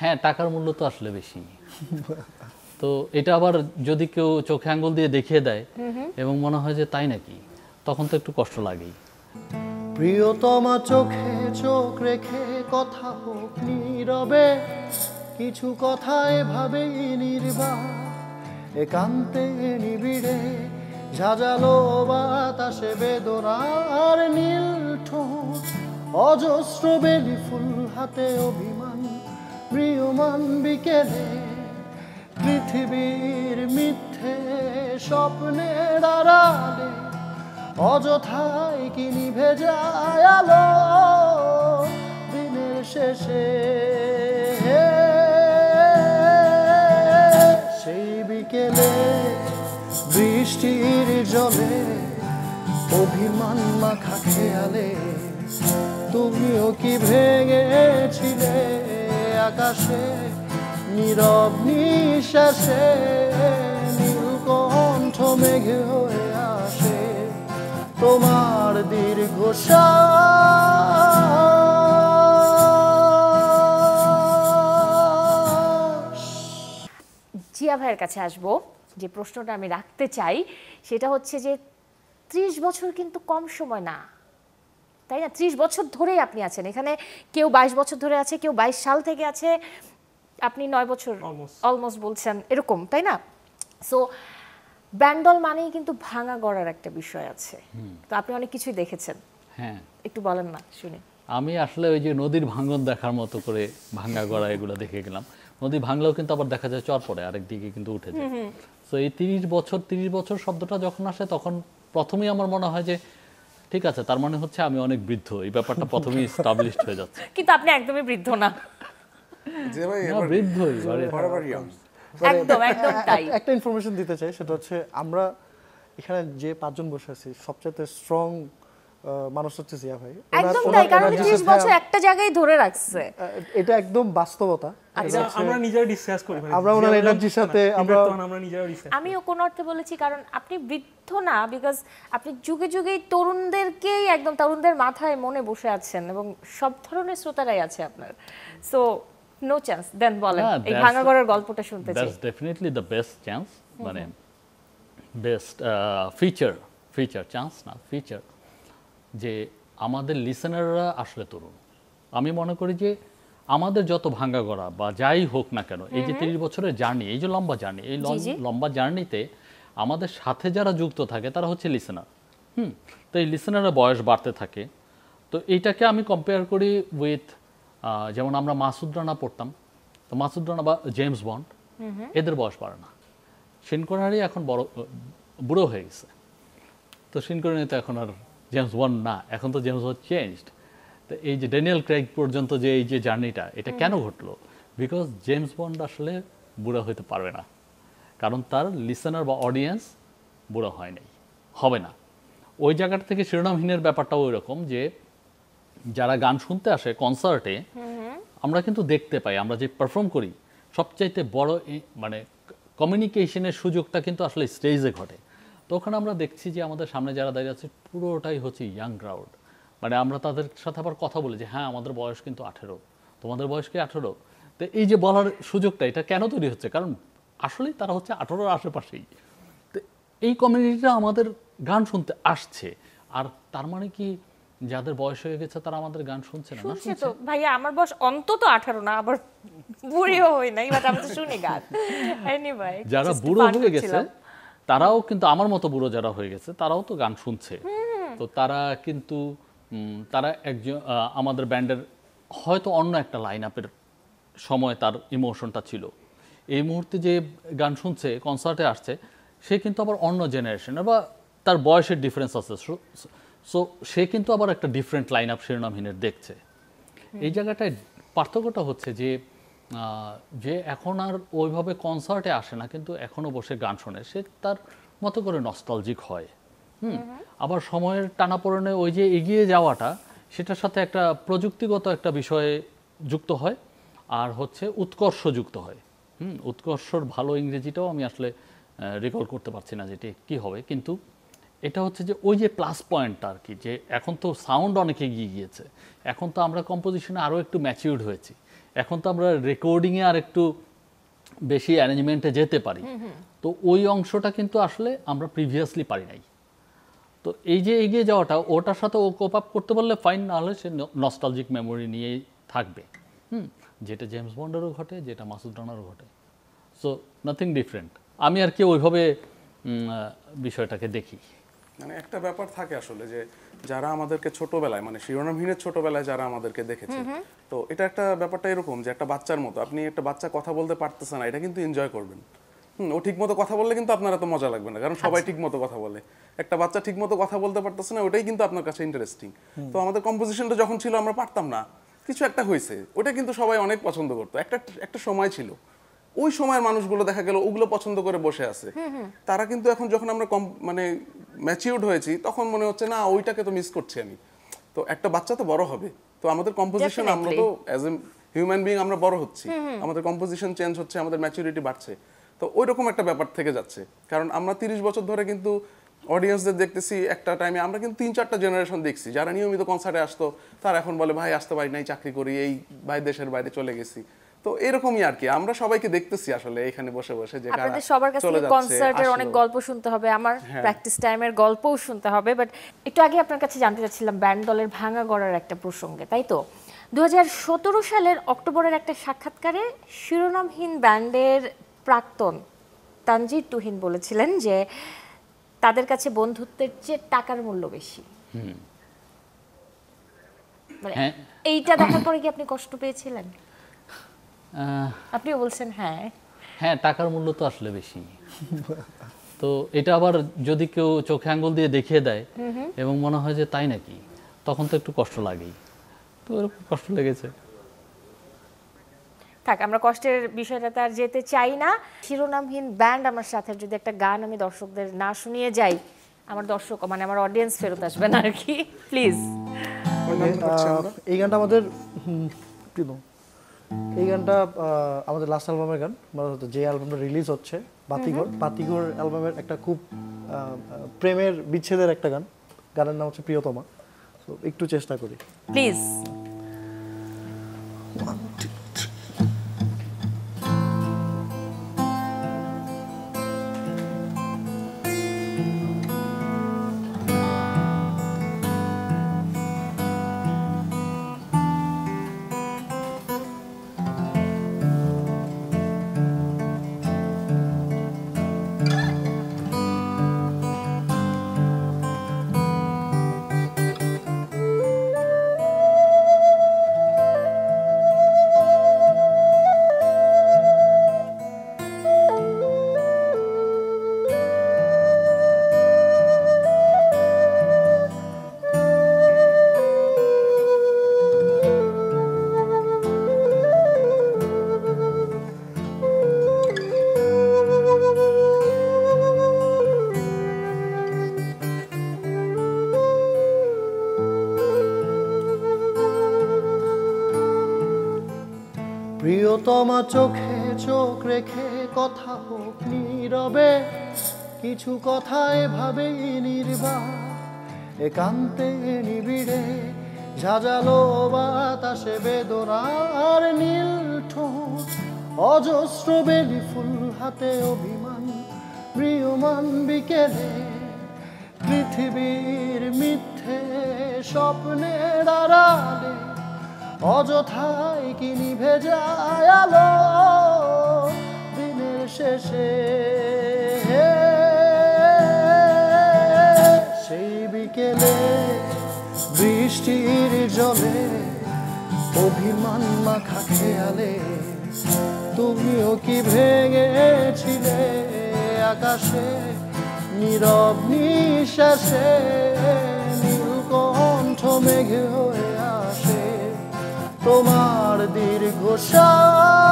হ্যাঁ, টাকার মূল্য তো আসলে বেশি। তো এটা আবার যদি কেউ চোখে আঙ্গুল দিয়ে দেখিয়ে দেয় এবং মনে হয় যে তাই নাকি, তখন তো একটু কষ্ট লাগেই। প্রিয়তমা চোখে চোখ রেখে কথা হোক নীরবে, কিছু কথা এভাবেই নির্বাক একান্তে নিবিড়ে, ঝাঁঝালো বাতাসে বেদনার নীল ঠোঁট, অজস্র বেলি ফুল হাতে অভিমান প্রিয়মান বিকেলে, পৃথিবীর মিথ্যে স্বপ্নের আড়ালে অযথাই কি নিভে যায় আলো দিনের শেষে। সেই বিকেলে বৃষ্টির জলে অভিমান মাখা খেয়ালে তুমিও কি ভেঙেছিলে আকাশে নীরব নিঃশ্বাসে, নীলকণ্ঠ মেঘে হয়ে আসে তোমার দীর্ঘশ্বাস। জিয়া ভাইয়ের কাছে আসবো। যে প্রশ্নটা আমি রাখতে চাই সেটা হচ্ছে যে 30 বছর কিন্তু কম সময় না, তাই না? 30 বছর ধরেই আপনি আছেন এখানে, কেউ 22 বছর ধরে আছে, কেউ 22 সাল থেকে আছে, আপনি 9 বছর অলমোস্ট বলছেন এরকম, তাই না? সো ব্যান্ডল মানেই কিন্তু ভাঙা গড়ার একটা বিষয় আছে, তো আপনি অনেক কিছুই দেখেছেন। হ্যাঁ, একটু বলেন না শুনি। আমি আসলে ওই যে নদীর ভাঙন দেখার মতো করে ভাঙ্গা গড়া এগুলো দেখে গেলাম। নদী ভাঙলেও কিন্তু আবার দেখা যায় চর পড়ে, আরেক দিকে কিন্তু উঠে যায়। তো এই 30 বছর শব্দটা যখন আসে তখন প্রথমেই আমার মনে হয় যে ঠিক আছে, তার মানে হচ্ছে আমি অনেক বৃদ্ধ, এই ব্যাপারটা প্রথমেই এস্টাবলিশড হয়ে যাচ্ছে। কিন্তু আপনি একদমই বৃদ্ধ না। যে ভাই না, বৃদ্ধই forever young। একদম একদম তাই। একটা ইনফরমেশন দিতে চাই, সেটা হচ্ছে আমরা এখানে যে 5 জন বসে আছি সবচেয়ে স্ট্রং মানুষ হচ্ছে জিয়া ভাই। একদম তাই, কারণ 30 বছর একটা জায়গায় ধরে রাখছে। এটা একদম বাস্তবতা। এটা আমরা নিজেরা ডিসকাস করি, আমরা ওনার এনার্জির সাথে আমরা নিজেরা ডিসকাস। আমিও কোনো অর্থে বলেছি কারণ আপনি বৃদ্ধ না, বিকজ আপনি যুগে যুগেই তরুণদেরকেই একদম তরুণদের মাথায় মনে বসে আছেন এবং সব ধরনের শ্রোতারাই আছে আপনার। So no chance. দেন বলেন, এই ভাঙাগড়ের গল্পটা শুনতে চাই। That's definitely the best chance, মানে বেস্ট ফিচার চান্স না ফিচার, যে আমাদের লিসেনাররা আসলে তরুণ। আমি মনে করি যে আমাদের যত ভাঙ্গা গড়া বা যাই হোক না কেন, এই যে 30 বছরের জার্নি, এই যে লম্বা জার্নি, এই লম্বা জার্নিতে আমাদের সাথে যারা যুক্ত থাকে তারা হচ্ছে লিসেনার। তো এই লিসেনারের বয়স বাড়তে থাকে। তো এইটাকে আমি কম্পেয়ার করি উইথ, যেমন আমরা মাসুদ রানা পড়তাম, তো মাসুদ রানা বা জেমস বন্ড, এদের বয়স বাড়ে না। শিন কনেরি এখন বুড়ো হয়ে গেছে, তো শিন কনেরি তো এখন আর জেমস বন্ড না, এখন তো জেমস বন্ড চেঞ্জড। তো এই যে ড্যানিয়েল ক্রেইগ পর্যন্ত যে এই যে জার্নিটা, এটা কেন ঘটলো? বিকজ জেমস বন্ড আসলে বুড়ো হতে পারবে না, কারণ তার লিসেনার বা অডিয়েন্স বুড়ো হয় নাই, হবে না। ওই জায়গাটা থেকে শিরোনামহীনের ব্যাপারটাও ওই রকম, যে যারা গান শুনতে আসে কনসার্টে, আমরা কিন্তু দেখতে পাই, আমরা যে পারফর্ম করি সবচাইতে বড় মানে কমিউনিকেশনের সুযোগটা কিন্তু আসলে স্টেজে ঘটে। তো ওখানে আমরা দেখছি যে আমাদের সামনে যারা দাঁড়িয়ে আছে পুরোটাই হচ্ছে ইয়াং ক্রাউড। মানে আমরা তাদের সাথে আবার কথা বলি যে হ্যাঁ আমাদের বয়স কিন্তু 18, তোমাদের বয়স কি 18? তো এই যে বলার সুযোগটা, এটা কেন তৈরি হচ্ছে? কারণ আসলেই তারা হচ্ছে 18-র আশেপাশেই। তো এই কমিউনিটিটা আমাদের গান শুনতে আসছে, আর তার মানে কি যাদের বয়স হয়ে গেছে তারা আমাদের গান শুনছে না? শুনছে তো ভাইয়া, আমার বয়স অন্তত 18 না, আবার বুড়িও হই নাই, বাট আমি তো শুনি গান। এনিওয়ে, যারা বুড়ো হয়ে গেছে তারাও কিন্তু, আমার মতো বুড়ো যারা হয়ে গেছে তারাও তো গান শুনছে। তো তারা কিন্তু তারা একজন আমাদের ব্যান্ডের হয়তো অন্য একটা লাইন আপের সময় তার ইমোশনটা ছিল, এই মুহূর্তে যে গান শুনছে কনসার্টে আসছে সে কিন্তু আবার অন্য জেনারেশনের বা তার বয়সের ডিফারেন্স আছে। সো সে কিন্তু আবার একটা ডিফারেন্ট লাইন আপ শিরোনামহীনের দেখছে। এই জায়গাটায় পার্থক্যটা হচ্ছে যে এখন আর ওইভাবে কনসার্টে আসে না, কিন্তু এখনও বসে গান শোনে, সে তার মতো করে নস্টালজিক হয়। আবার সময়ের টানাপোড়েনে ওই যে এগিয়ে যাওয়াটা, সেটার সাথে একটা প্রযুক্তিগত একটা বিষয়ে যুক্ত হয়, আর হচ্ছে উৎকর্ষ যুক্ত হয়। উৎকর্ষর ভালো ইংরেজিটাও আমি আসলে রিকল করতে পারছি না যেটি কী হবে, কিন্তু এটা হচ্ছে যে ওই যে প্লাস পয়েন্টটা আর কি, যে এখন তো সাউন্ড অনেক এগিয়ে গিয়েছে, এখন তো আমরা কম্পোজিশনে আরও একটু ম্যাচিউরড হয়েছি, এখন তো আমরা রেকর্ডিংয়ে আর একটু বেশি অ্যারেঞ্জমেন্টে যেতে পারি, তো ওই অংশটা কিন্তু আসলে আমরা প্রিভিয়াসলি পারি নাই। তো এই যে এগিয়ে যাওয়াটা, ওটার সাথে ও কোপ আপ করতে পারলে ফাইন, না হলে সে নস্টালজিক মেমোরি নিয়েই থাকবে। যেটা জেমস বন্ডেরও ঘটে, যেটা মাসুদ রানারও ঘটে। So nothing different. আমি আর কি ওইভাবে বিষয়টাকে দেখি। মানে একটা ব্যাপার থাকে আসলে যে যারা আমাদেরকে ছোটবেলায় মানে শিরোনামহীনের ছোটবেলায় যারা আমাদেরকে দেখেছে, তো এটা একটা ব্যাপারটা এরকম যে একটা বাচ্চার মতো, আপনি একটা বাচ্চা কথা বলতে পারতেছে না, এটা কিন্তু এনজয় করবেন। ও ঠিক মতো কথা বললে কিন্তু আপনার এত মজা লাগবে না, কারণ সবাই ঠিক মতো কথা বলে। একটা বাচ্চা ঠিক মতো কথা বলতে পারতেছে না, ওটাই কিন্তু আপনার কাছে ইন্টারেস্টিং। তো আমাদের কম্পোজিশনটা যখন ছিল আমরা পারতাম না, কিছু একটা হয়েছে, ওটা কিন্তু সবাই অনেক পছন্দ করতো। একটা সময় ছিল, ওই সময়ের মানুষগুলো দেখা গেল ওগুলো পছন্দ করে বসে আছে। তারা কিন্তু এখন যখন আমরা মানে ম্যাচিউরড হয়েছি, তখন মনে হচ্ছে না ওইটাকে তো মিস করছি আমি। তো একটা বাচ্চা তো বড় হবে, তো আমাদের কম্পোজিশন, আমরা তো অ্যাজ এ হিউম্যান বিইং আমরা বড় হচ্ছি, আমাদের কম্পোজিশন চেঞ্জ হচ্ছে, আমাদের ম্যাচুরিটি বাড়ছে। তো ওই রকম একটা ব্যাপার থেকে যাচ্ছে, কারণ আমরা 30 বছর ধরে কিন্তু অডিয়েন্সদের দেখতেছি। একটা টাইমে আমরা কিন্তু 3-4টা জেনারেশন দেখছি যারা নিয়মিত কনসার্টে আসতো, তারা এখন বলে ভাই আসতে পারি নাই, চাকরি করি, এই ভাই দেশের বাইরে চলে গেছি। তো এরকমই আর কি, আমরা সবাইকে দেখতেছি আসলে এখানে বসে বসে যে আপনাদের সবার কাছ থেকে কনসার্টের অনেক গল্প শুনতে হবে, আমার প্র্যাকটিস টাইমের গল্পও শুনতে হবে। বাট একটু আগে আপনার কাছে জানতে চাচ্ছিলাম ব্যান্ড দলের ভাঙা গড়ার একটা প্রসঙ্গে, তাই তো? 2017 সালের অক্টোবরের একটা সাক্ষাৎকারে শিরোনামহীন ব্যান্ডের প্রাক্তন তানজির তুহিন বলেছিলেন যে তাদের কাছে বন্ধুত্বের চেয়ে টাকার মূল্য বেশি। মানে এইটা দেখার পরে কি আপনি কষ্ট পেয়েছিলেন? আপনিও বলছেন হ্যাঁ হ্যাঁ, টাকার মূল্য তো আসলে বেশি। তো এটা আবার যদি কেউ চোখে আঙ্গুল দিয়ে দেখিয়ে দেয় এবং মনে হয় যে তাই নাকি, তখন তো একটু কষ্ট লাগেই। তো এরকম কষ্ট লেগেছে। থাক, আমরা কষ্টের বিষয়টাতে আর যেতে চাই না। শিরোনামহীন ব্যান্ড আমার সাথে যদি একটা গান আমি দর্শকদের না শুনিয়ে যাই, আমার দর্শক মানে আমার অডিয়েন্স ফেরত আসবে না আর কি। প্লিজ। এই গানটা আমাদের এই গানটা আমাদের লাস্ট অ্যালবামের গান, যে অ্যালবামটা রিলিজ হচ্ছে বাতিঘর অ্যালবামের একটা খুব প্রেমের বিচ্ছেদের একটা গান। গানের নাম হচ্ছে প্রিয়তমা। তো একটু চেষ্টা করি প্লিজ। প্রিয়তমা চোখে চোখ রেখে কথা হোক নীরবে, কিছু কথা এভাবেই নির্বাক একান্তে নিবিড়ে, ঝাঁঝালো বাতাসে বেদনার নীল ঠোঁট, অজস্র বেলি ফুল হাতে অভিমান প্রিয়মান বিকেলে, পৃথিবীর মিথ্যে স্বপ্নে দাঁড়ালে অযথাই কি নিভে যায় আলো দিনের শেষে। সেই বিকেলে বৃষ্টির জলে অভিমান মাখা খেয়ালে তুমিও কি ভেঙেছিলে আকাশে নীরব নিঃশ্বাসে, নীলকণ্ঠ মেঘে হয়ে আসে তোমার দীর্ঘশ্বাস।